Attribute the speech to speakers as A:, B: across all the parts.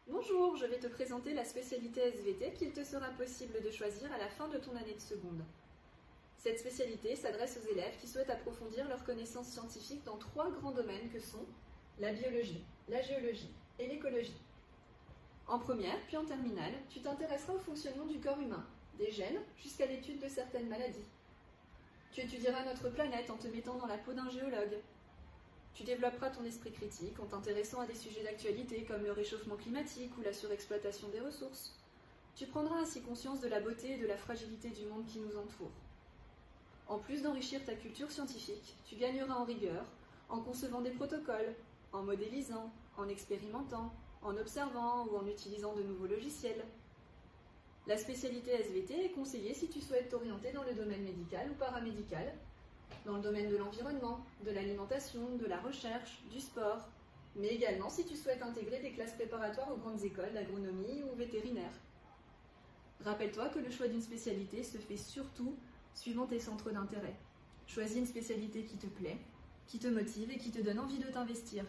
A: Bonjour, je vais te présenter la spécialité SVT qu'il te sera possible de choisir à la fin de ton année de seconde. Cette spécialité s'adresse aux élèves qui souhaitent approfondir leurs connaissances scientifiques dans 3 grands domaines que sont la biologie, la géologie et l'écologie. En première, puis en terminale, tu t'intéresseras au fonctionnement du corps humain, des gènes jusqu'à l'étude de certaines maladies. Tu étudieras notre planète en te mettant dans la peau d'un géologue. Tu développeras ton esprit critique en t'intéressant à des sujets d'actualité comme le réchauffement climatique ou la surexploitation des ressources. Tu prendras ainsi conscience de la beauté et de la fragilité du monde qui nous entoure. En plus d'enrichir ta culture scientifique, tu gagneras en rigueur en concevant des protocoles, en modélisant, en expérimentant, en observant ou en utilisant de nouveaux logiciels. La spécialité SVT est conseillée si tu souhaites t'orienter dans le domaine médical ou paramédical, dans le domaine de l'environnement, de l'alimentation, de la recherche, du sport, mais également si tu souhaites intégrer des classes préparatoires aux grandes écoles d'agronomie ou vétérinaire. Rappelle-toi que le choix d'une spécialité se fait surtout suivant tes centres d'intérêt. Choisis une spécialité qui te plaît, qui te motive et qui te donne envie de t'investir.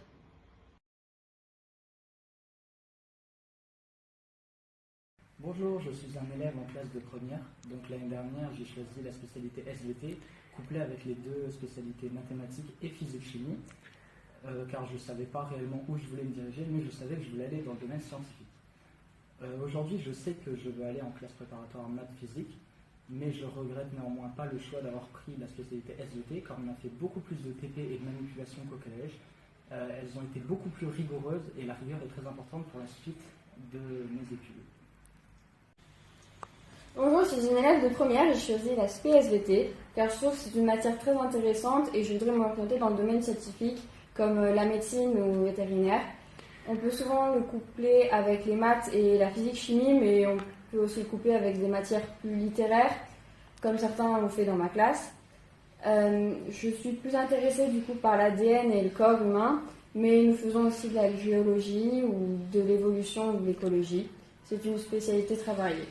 B: Bonjour, je suis un élève en classe de première. Donc l'année dernière, j'ai choisi la spécialité SVT, couplée avec les 2 spécialités mathématiques et physique-chimie, car je ne savais pas réellement où je voulais me diriger, mais je savais que je voulais aller dans le domaine scientifique. Aujourd'hui, je sais que je veux aller en classe préparatoire maths-physique, mais je regrette néanmoins pas le choix d'avoir pris la spécialité SVT, car on a fait beaucoup plus de TP et de manipulation qu'au collège. Elles ont été beaucoup plus rigoureuses et la rigueur est très importante pour la suite de mes études.
C: Bonjour, je suis une élève de première et j'ai choisi la SVT car je trouve que c'est une matière très intéressante et je voudrais m'orienter dans le domaine scientifique comme la médecine ou vétérinaire. On peut souvent le coupler avec les maths et la physique-chimie, mais on peut aussi le coupler avec des matières plus littéraires, comme certains l'ont fait dans ma classe. Je suis plus intéressée du coup par l'ADN et le corps humain, mais nous faisons aussi de la géologie ou de l'évolution ou de l'écologie. C'est une spécialité très variée.